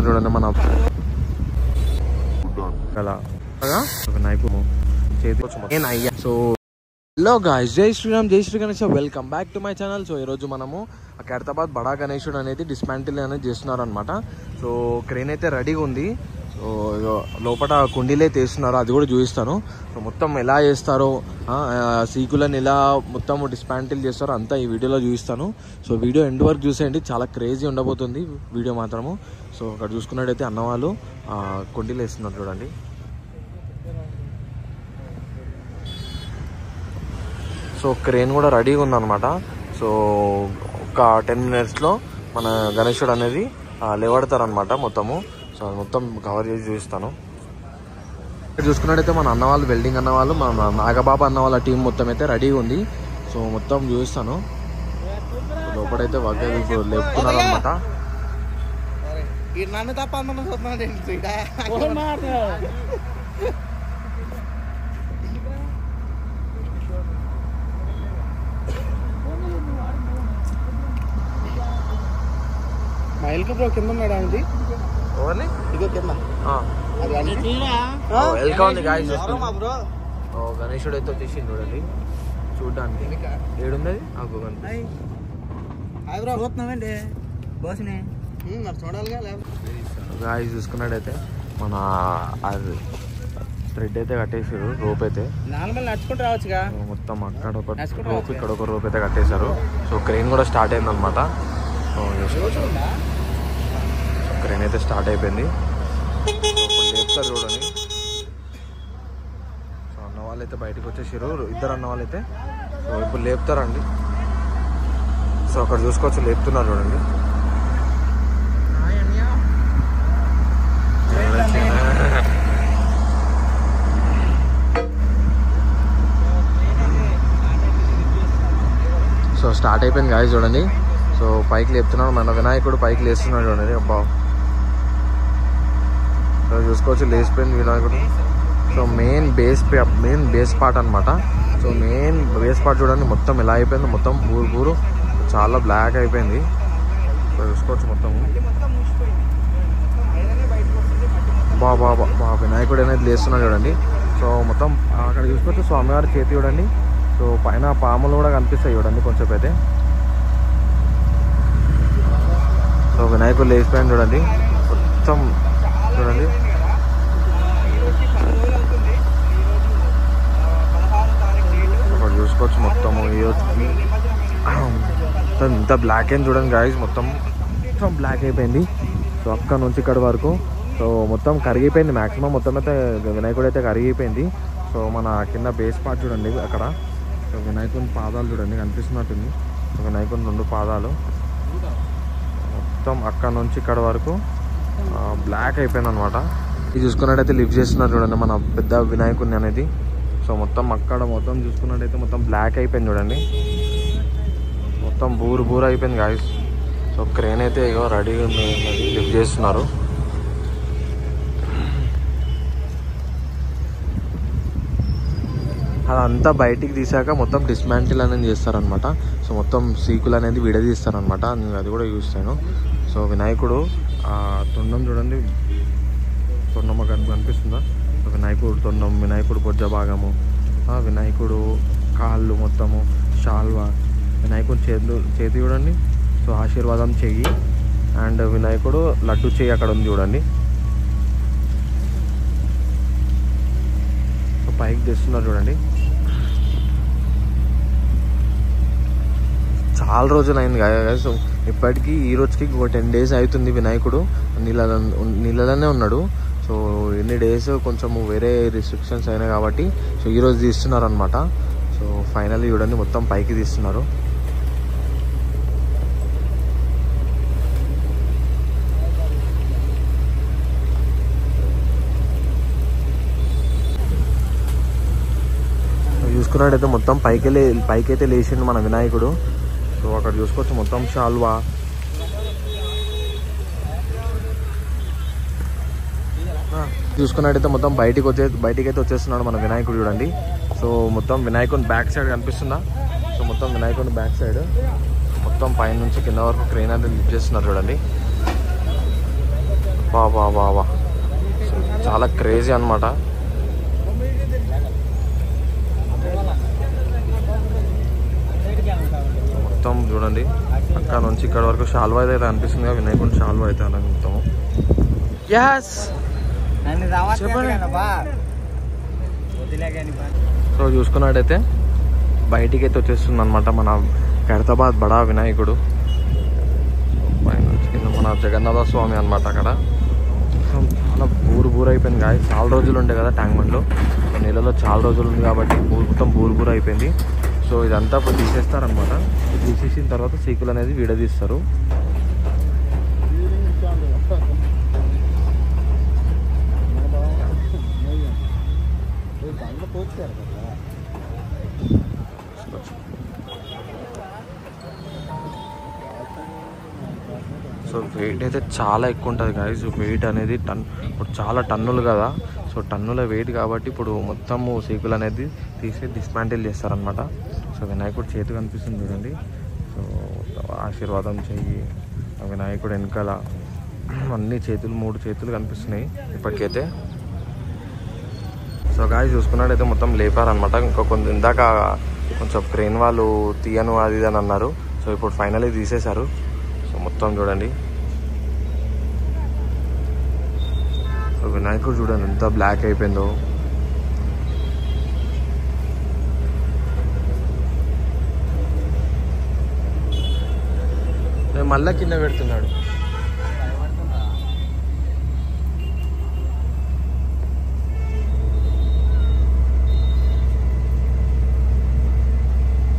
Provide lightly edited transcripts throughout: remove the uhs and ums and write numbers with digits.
చూడండి మన కదా నైపుము చేతి సో హలో గాయ్స్, జై శ్రీరామ్, జై Shri Ganesh, welcome back to my channel. So ఈరోజు మనము ఖైరతాబాద్ బడా గణేశుడు అనేది డిస్మాంటిల్ అనేది చేస్తున్నారు అనమాట. సో క్రెయిన్ అయితే రెడీగా ఉంది. సో లోపల కుండీలే తీస్తున్నారు, అది కూడా చూపిస్తాను. సో మొత్తం ఎలా చేస్తారో, సీకులను ఎలా మొత్తం డిస్మాంటిల్ చేస్తారో అంతా ఈ వీడియోలో చూపిస్తాను. సో వీడియో ఎండ్ వరకు చూసేయండి, చాలా క్రేజీ ఉండబోతుంది వీడియో మాత్రము. సో అక్కడ చూసుకున్నట్టయితే అన్నవాళ్ళు కుండీలు వేస్తున్నారు చూడండి. సో క్రెయిన్ కూడా రెడీగా ఉందన్నమాట. సో ఒక 10 minutesలో మన గణేశుడు అనేది లేవడతారనమాట మొత్తము. సో మొత్తం కవర్ చేసి చూపిస్తాను. ఇక్కడ చూసుకున్నట్టయితే మన అన్నవాళ్ళు, వెల్డింగ్ అన్నవాళ్ళు, మన నాగబాబా అన్న వాళ్ళ టీం మొత్తం అయితే రెడీగా ఉంది. సో మొత్తం చూపిస్తాను. లోపలైతే వగ్గలు లేపుతున్నారు అనమాట. మైల్కి బ్రో కింద ఉన్నాడా ఇది? ఇదో కింద గణేశుడు అయితే వచ్చేసి చూడండి చూడడానికి. ఏడున్నది గాయస్ చూసుకున్నట్టయితే మన థ్రెడ్ అయితే కట్టేసారు, రోప్ అయితే నడుచుకుంటూ రావచ్చుగా మొత్తం. అక్కడ ఒక రోప్, ఇక్కడ ఒక రోప్ అయితే కట్టేశారు. సో క్రెయిన్ కూడా స్టార్ట్ అయింది అనమాట. క్రెయిన్ అయితే స్టార్ట్ అయిపోయింది. లేపుతారు చూడండి. సో అన్న వాళ్ళు అయితే బయటకు వచ్చేసారు, ఇద్దరు అన్న వాళ్ళు అయితే. సో ఇప్పుడు లేపుతారండి. సో అక్కడ చూసుకోవచ్చు, లేపుతున్నారు చూడండి. సో స్టార్ట్ అయిపోయింది గాయస్ చూడండి. సో పైకి లేపుతున్నాడు మన వినాయకుడు, పైకి లేస్తున్నాడు చూడండి. అబ్బా చూసుకోవచ్చు, లేచిపోయింది వినాయకుడు. సో మెయిన్ బేస్ పార్ట్ అనమాట. సో మెయిన్ బేస్ పార్ట్ చూడండి మొత్తం ఎలా అయిపోయింది, మొత్తం బూరు చాలా బ్లాక్ అయిపోయింది. సో చూసుకోవచ్చు మొత్తం బా వినాయకుడు అనేది లేస్తున్నాడు చూడండి. సో మొత్తం అక్కడ చూసుకోవచ్చు స్వామివారి చేతి చూడండి. సో పైన పాములు కూడా కనిపిస్తాయి చూడండి కొంచెం అయితే. సో వినాయకుడు లేచిపోయింది చూడండి మొత్తం చూడండి. అక్కడ చూసుకోవచ్చు మొత్తము ఇంత బ్లాక్ అయింది చూడండి గాయస్, మొత్తం బ్లాక్ అయిపోయింది. సో అక్కడ నుంచి ఇక్కడ వరకు సో మొత్తం కరిగిపోయింది మ్యాక్సిమం. మొత్తం అయితే వినాయకుడు అయితే కరిగిపోయింది. సో మన కింద బేస్ పార్ట్ చూడండి అక్కడ. సో వినాయకుని పాదాలు చూడండి కనిపిస్తున్నట్టుంది. సో వినాయకుని 2 పాదాలు మొత్తం అక్కడ నుంచి ఇక్కడ వరకు బ్లాక్ అయిపోయింది అనమాట. ఇది చూసుకున్నట్టయితే లిఫ్ట్ చేస్తున్నారు చూడండి మన పెద్ద వినాయకుడిని అనేది. సో మొత్తం అక్కడ మొత్తం చూసుకున్నట్టయితే మొత్తం బ్లాక్ అయిపోయింది చూడండి, మొత్తం బూరు అయిపోయింది గాయస్. సో క్రెయిన్ అయితే ఇగో రెడీగా ఉంది, లిఫ్ట్ చేస్తున్నారు. అదంతా బయటికి తీసాక మొత్తం డిస్మాంటిల్ అనేది చేస్తారనమాట. సో మొత్తం సీకులు అనేది విడదీస్తారనమాట, నేను అది కూడా చూస్తాను. సో వినాయకుడు తొండం చూడండి, తొండం కనిపిస్తుందా? సో వినాయకుడు తొండం, వినాయకుడు బొజ్జ భాగము, వినాయకుడు కాళ్ళు మొత్తము, షాల్వా, వినాయకుడు చేతి చూడండి. సో ఆశీర్వాదం చెయ్యి అండ్ వినాయకుడు లడ్డు చెయ్యి అక్కడ ఉంది చూడండి. సో పైకి తెస్తున్నారు చూడండి. చాలా రోజులు అయింది కదా. సో ఇప్పటికీ ఈ రోజుకి ఒక 10 days అవుతుంది. వినాయకుడు నీళ్ళలోనే ఉన్నాడు. సో ఎన్ని డేస్ కొంచెం వేరే రిస్ట్రిక్షన్స్ అయినాయి కాబట్టి సో ఈరోజు తీస్తున్నారు అనమాట. సో ఫైనల్లీ చూడండి మొత్తం పైకి తీస్తున్నారు. చూసుకున్నట్టయితే మొత్తం పైకైతే లేచిండు మన వినాయకుడు. సో అక్కడ చూసుకోవచ్చు మొత్తం షాల్వా, చూసుకున్నట్టయితే మొత్తం బయటికైతే వచ్చేస్తున్నాడు మన వినాయకుడు చూడండి. సో మొత్తం వినాయకుని బ్యాక్ సైడ్ కనిపిస్తుందా? సో మొత్తం వినాయకుని బ్యాక్ సైడ్ మొత్తం పైన నుంచి కింద వరకు క్రెయిన్ అయితే లిఫ్ట్ చేస్తున్నారు చూడండి. బాబా బాబా చాలా క్రేజీ అనమాట. మొత్తం చూడండి అక్కడ నుంచి ఇక్కడ వరకు షాల్వా అయితే అనిపిస్తుంది కదా, వినాయకుడి షాల్వా అయితే అలా మొత్తము. యాస్ సో చూసుకున్నట్టయితే బయటికి అయితే వచ్చేస్తుంది అనమాట మన ఖైరతాబాద్ బడా వినాయకుడు. పైన మన జగన్నాథ స్వామి అనమాట. అక్కడ చాలా బూరు అయిపోయింది గాయ. చాలా రోజులు ఉండే కదా ట్యాంక్ బండ్లో, నీళ్ళలో చాలా రోజులు ఉంది కాబట్టి మొత్తం బూరు అయిపోయింది. సో ఇదంతా ఇప్పుడు తీసేస్తారనమాట. తీసేసిన తర్వాత సీకులు అనేది విడదీస్తారు. సో వెయిట్ అయితే చాలా ఎక్కువ ఉంటుంది గాయస్. వెయిట్ అనేది ఇప్పుడు చాలా టన్నులు కదా. సో టన్నుల వెయిట్ కాబట్టి ఇప్పుడు మొత్తము సీకులు అనేది తీసి డిస్మాంటిల్ చేస్తారనమాట. సో వినాయకుడు చేతి కనిపిస్తుంది చూడండి. సో ఆశీర్వాదం చెయ్యి, వినాయకుడు వెనకాల అన్ని చేతులు 3 చేతులు కనిపిస్తున్నాయి ఇప్పటికైతే. సో గాయస్ చూసుకున్నట్టయితే మొత్తం లేపారనమాట. ఇంకా ఇందాక కొంచెం క్రెయిన్ వాళ్ళు తీయను అది అని అన్నారు. సో ఇప్పుడు ఫైనల్లీ తీసేశారు. సో మొత్తం చూడండి. సో వినాయకుడు చూడండి ఎంత బ్లాక్ అయిపోయిందో. మళ్ళా కింద పెడుతున్నాడు.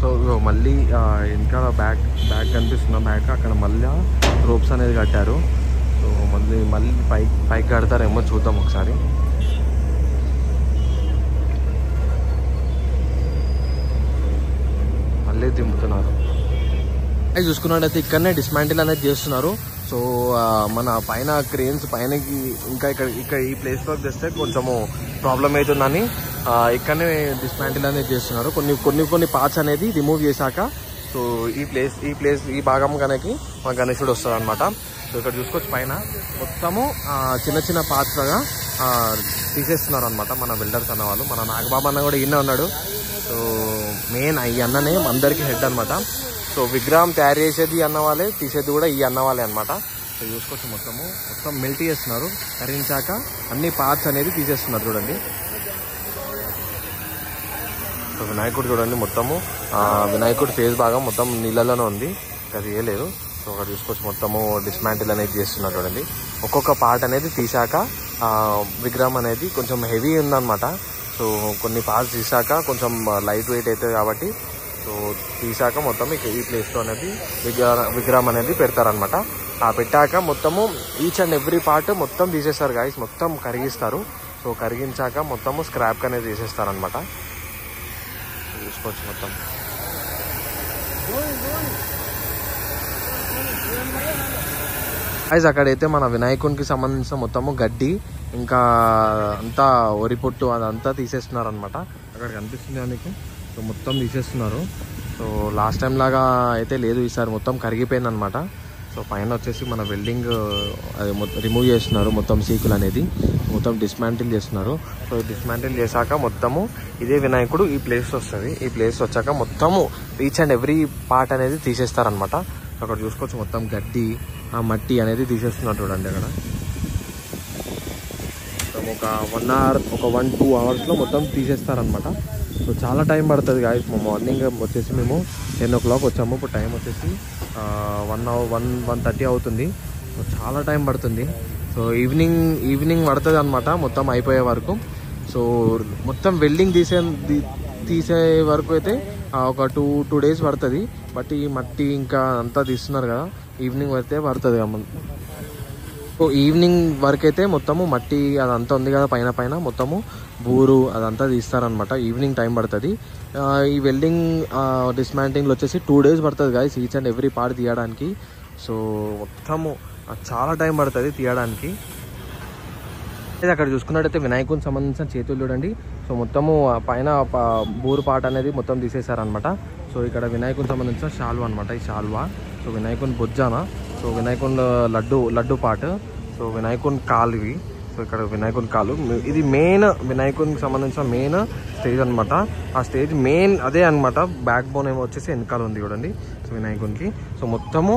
సో మళ్ళీ ఇంకా బ్యాక్ కనిపిస్తున్న బ్యాక్ అక్కడ మళ్ళీ రోప్స్ అనేది కట్టారు. సో మళ్ళీ పైకి కడతారేమో చూద్దాం ఒకసారి. మళ్ళీ దింపుతున్నారు. అది చూసుకున్నట్టయితే ఇక్కడనే డిస్మాంటిల్ అనేది చేస్తున్నారు. సో మన పైన క్రేన్స్ పైనకి ఇంకా ఇక్కడ ఈ ప్లేస్లోకి తెస్తే కొంచెము ప్రాబ్లం అవుతుందని ఇక్కడనే డిస్మాంటిల్ అనేది చేస్తున్నారు. కొన్ని పార్ట్స్ అనేది రిమూవ్ చేశాక సో ఈ భాగం కనుక మన గణేశుడు వస్తుంది అనమాట. సో ఇక్కడ చూసుకోవచ్చు పైన మొత్తము చిన్న పార్ట్స్ లాగా తీసేస్తున్నారు అనమాట మన బిల్డర్స్ అన్న వాళ్ళు. మన నాగబాబు అన్న కూడా ఈయన ఉన్నాడు. సో మెయిన్ ఈ అన్ననే అందరికీ హెడ్ అనమాట. సో విగ్రహం తయారు చేసేది అన్న వాళ్ళే, తీసేది కూడా ఈ అన్న వాళ్ళే అనమాట. సో చూసుకోవచ్చు మొత్తం మెల్ట్ చేస్తున్నారు. కరించాక అన్ని పార్ట్స్ అనేది తీసేస్తున్నారు చూడండి. సో వినాయకుడు చూడండి మొత్తము వినాయకుడు ఫేస్ భాగం మొత్తం నీళ్ళలోనే ఉంది, అది వేయలేదు. సో అక్కడ చూసుకోవచ్చు మొత్తము డిస్మాంటిల్ అనేది చేస్తున్నారు చూడండి. ఒక్కొక్క పార్ట్ అనేది తీసాక విగ్రహం అనేది కొంచెం హెవీ ఉందన్నమాట. సో కొన్ని పార్ట్స్ తీసాక కొంచెం లైట్ వెయిట్ అవుతుంది కాబట్టి సో తీసాక మొత్తం ఈ ప్లేస్లో అనేది విగ్రహం అనేది పెడతారనమాట. పెట్టాక మొత్తము ఈచ్ అండ్ ఎవ్రీ పార్ట్ మొత్తం తీసేస్తారు గాయస్, మొత్తం కరిగిస్తారు. సో కరిగించాక మొత్తము స్క్రాప్ అనేది తీసేస్తారనమాట. చూసుకోవచ్చు మొత్తం. గాయస్ అక్కడైతే మన వినాయకునికి సంబంధించిన మొత్తము గడ్డి ఇంకా అంతా వరి పొట్టు అదంతా తీసేస్తున్నారు అనమాట. అక్కడ కనిపిస్తుంది అందుకే. సో మొత్తం తీసేస్తున్నారు. సో లాస్ట్ టైం లాగా అయితే లేదు, ఈసారి మొత్తం కరిగిపోయింది అనమాట. సో పైన వచ్చేసి మన వెల్డింగ్ అది రిమూవ్ చేస్తున్నారు, మొత్తం సీకులు అనేది మొత్తం డిస్మాంటిల్ చేస్తున్నారు. సో డిస్మాంటిల్ చేశాక మొత్తము ఇదే వినాయకుడు ఈ ప్లేస్ వస్తుంది. ఈ ప్లేస్ వచ్చాక మొత్తము ఈచ్ అండ్ ఎవ్రీ పార్ట్ అనేది తీసేస్తారనమాట. అక్కడ చూసుకోవచ్చు మొత్తం గడ్డి మట్టి అనేది తీసేస్తున్నారు చూడండి. అక్కడ ఒక 1-2 అవర్స్లో మొత్తం తీసేస్తారనమాట. సో చాలా టైం పడుతుంది గాయస్. మార్నింగ్ వచ్చేసి మేము 10 o'clock వచ్చాము. ఇప్పుడు టైం వచ్చేసి 1:30 అవుతుంది. సో చాలా టైం పడుతుంది. సో ఈవినింగ్ పడుతుంది అనమాట మొత్తం అయిపోయే వరకు. సో మొత్తం వెల్డింగ్ తీసే వరకు అయితే ఒక 2 days పడుతుంది. బట్ ఈ మట్టి ఇంకా అంతా తీస్తున్నారు కదా, ఈవినింగ్ వరకే పడుతుంది. సో ఈవినింగ్ వరకు అయితే మొత్తము మట్టి అదంతా ఉంది కదా పైన మొత్తము బూరు అదంతా తీస్తారనమాట. ఈవినింగ్ టైం పడుతుంది. ఈ వెల్డింగ్ డిస్మాంటింగ్లో వచ్చేసి 2 days పడుతుంది guys each and every part తీయడానికి. సో మొత్తము చాలా టైం పడుతుంది తీయడానికి. అక్కడ చూసుకున్నట్టయితే వినాయకునికి సంబంధించిన చేతులు చూడండి. సో మొత్తము పైన బూరు పాట అనేది మొత్తం తీసేశారనమాట. సో ఇక్కడ వినాయకునికి సంబంధించిన శాల్వా అనమాట. ఈ శాల్వా సో వినాయకుని బొజ్జాన, సో వినాయకుని లడ్డు పాట. సో వినాయకుని కాలు ఇవి. సో ఇక్కడ వినాయకుని కాలు, ఇది మెయిన్ వినాయకునికి సంబంధించిన మెయిన్ స్టేజ్ అనమాట. ఆ స్టేజ్ మెయిన్ అదే అనమాట. బ్యాక్ బోన్ ఏమో వచ్చేసి వెనకాల ఉంది చూడండి సో వినాయకునికి. సో మొత్తము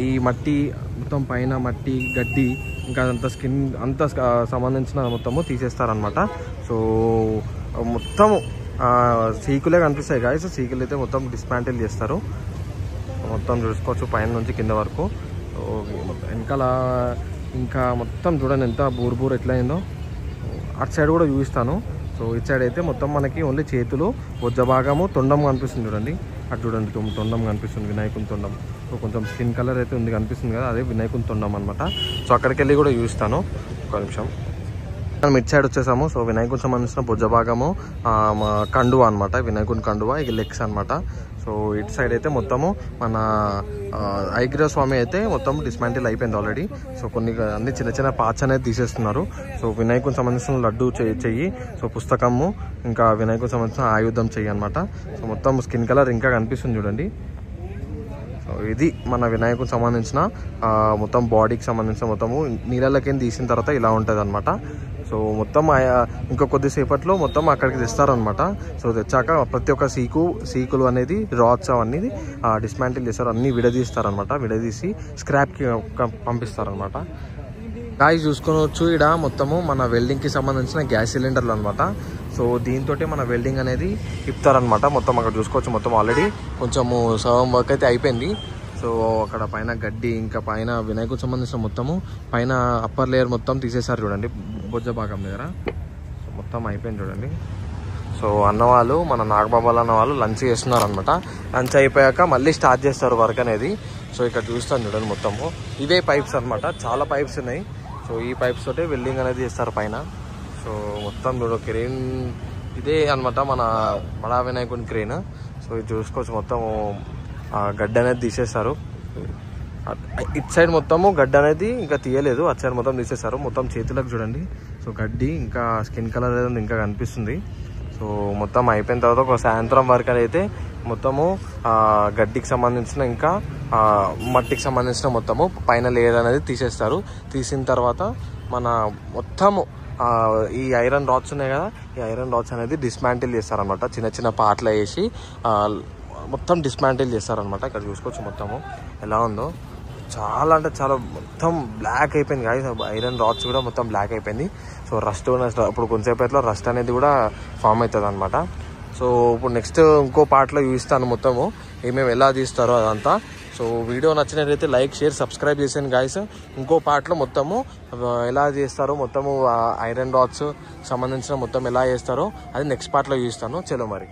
ఈ మట్టి మొత్తం పైన మట్టి గడ్డి ఇంకా అదంతా స్కిన్ అంతా సంబంధించిన మొత్తము తీసేస్తారనమాట. సో మొత్తము సీకులే కనిపిస్తాయి గాయస్. సీకులు అయితే మొత్తం డిస్మాంటిల్ చేస్తారు. మొత్తం చూసుకోవచ్చు పైన నుంచి కింద వరకు. సో వెనకాల ఇంకా మొత్తం చూడండి ఎంత బూరు ఎట్లా అయిందో. అటు సైడ్ కూడా చూపిస్తాను. సో ఇటు సైడ్ అయితే మొత్తం మనకి ఓన్లీ చేతులు, బొజ్జ భాగము, తొండం కనిపిస్తుంది చూడండి. అటు చూడండి తొండం కనిపిస్తుంది, వినాయకుని తొండం. సో కొంచెం స్కిన్ కలర్ అయితే ఉంది కనిపిస్తుంది కదా, అదే వినాయకుని తొండం అనమాట. సో అక్కడికి వెళ్ళి కూడా చూపిస్తాను, ఒక నిమిషం. మనం ఇటు సైడ్ వచ్చేసాము. సో వినాయకునికి సంబంధించిన బొజ్జ భాగము కండువా అనమాట, వినాయకుని కండువా, ఇది లెగ్స్ అనమాట. సో ఇటు సైడ్ అయితే మొత్తము మన ఐగిర స్వామి అయితే మొత్తం డిస్మాంటిల్ అయిపోయింది ఆల్రెడీ. సో అన్ని చిన్న చిన్న పార్ట్స్ అనేది తీసేస్తున్నారు. సో వినాయకునికి సంబంధించిన లడ్డు చెయ్యి, సో పుస్తకము, ఇంకా వినాయకునికి సంబంధించిన ఆయుధం చెయ్యి అనమాట. సో మొత్తం స్కిన్ కలర్ ఇంకా కనిపిస్తుంది చూడండి. సో ఇది మన వినాయకునికి సంబంధించిన మొత్తం బాడీకి సంబంధించిన మొత్తము నీళ్ళకి తీసిన తర్వాత ఇలా ఉంటుంది అనమాట. సో మొత్తం ఇంకా కొద్దిసేపట్లో మొత్తం అక్కడికి తెస్తారనమాట. సో తెచ్చాక ప్రతి ఒక్క సీకులు అనేది రాడ్స్ అవన్నీ డిస్మాంటిల్ చేస్తారు, అన్నీ విడదీస్తారనమాట. విడదీసి స్క్రాప్కి పంపిస్తారనమాట. గాయస్ చూసుకోవచ్చు ఇక్కడ మొత్తము మన వెల్డింగ్కి సంబంధించిన గ్యాస్ సిలిండర్లు అనమాట. సో దీంతో మన వెల్డింగ్ అనేది ఇప్తారనమాట. మొత్తం అక్కడ చూసుకోవచ్చు మొత్తం ఆల్రెడీ కొంచెము సగం వర్క్ అయితే అయిపోయింది. సో అక్కడ పైన గడ్డి ఇంకా పైన వినాయకుడికి సంబంధించిన మొత్తము పైన అప్పర్ లేయర్ మొత్తం తీసేసారు చూడండి బొజ్జ భాగం దగ్గర. సో మొత్తం అయిపోయింది చూడండి. సో అన్నవాళ్ళు మన నాగబాబాలు అన్న వాళ్ళు లంచ్ చేస్తున్నారు అనమాట. లంచ్ అయిపోయాక మళ్ళీ స్టార్ట్ చేస్తారు వర్క్ అనేది. సో ఇక్కడ చూస్తాను చూడండి మొత్తము ఇవే పైప్స్ అనమాట, చాలా పైప్స్ ఉన్నాయి. సో ఈ పైప్స్ తోటే వెల్డింగ్ అనేది చేస్తారు పైన. సో మొత్తం చూడ క్రెయిన్ ఇదే అనమాట మన బడా వినాయకుని క్రెయిన్. సో ఇది చూసుకోవచ్చు మొత్తము గడ్డ అనేది తీసేస్తారు. ఇటు సైడ్ మొత్తము గడ్డ అనేది ఇంకా తీయలేదు, అటు సైడ్ మొత్తం తీసేస్తారు. మొత్తం చేతులకు చూడండి సో గడ్డి ఇంకా స్కిన్ కలర్ అనేది ఇంకా కనిపిస్తుంది. సో మొత్తం అయిపోయిన తర్వాత ఒక సాయంత్రం వరకు అయితే మొత్తము గడ్డికి సంబంధించిన ఇంకా మట్టికి సంబంధించిన మొత్తము పైన లేయర్ అనేది తీసేస్తారు. తీసిన తర్వాత మన మొత్తము ఈ ఐరన్ రాడ్స్ ఉన్నాయి కదా, ఈ ఐరన్ రాడ్స్ అనేది డిస్మాంటిల్ చేస్తారనమాట. చిన్న చిన్న పార్ట్లు వేసి మొత్తం డిస్మాంటిల్ చేస్తారనమాట. ఇక్కడ చూసుకోవచ్చు మొత్తము ఎలా ఉందో. చాలా అంటే చాలా మొత్తం బ్లాక్ అయిపోయింది గాయస్. ఐరన్ రాడ్స్ కూడా మొత్తం బ్లాక్ అయిపోయింది. సో రస్ట్ ఇప్పుడు కొంచెంసేపట్లో రస్ట్ అనేది కూడా ఫామ్ అవుతుంది అనమాట. సో ఇప్పుడు నెక్స్ట్ ఇంకో పార్ట్లో చూపిస్తాను మొత్తము ఏమేమి ఎలా తీస్తారో అదంతా. సో వీడియో నచ్చినట్లయితే లైక్, షేర్, సబ్స్క్రైబ్ చేసాను గాయస్. ఇంకో పార్ట్లో మొత్తము ఎలా చేస్తారో మొత్తము ఐరన్ రాడ్స్ సంబంధించిన మొత్తం ఎలా చేస్తారో అది నెక్స్ట్ పార్ట్లో చూపిస్తాను. చలో మరి.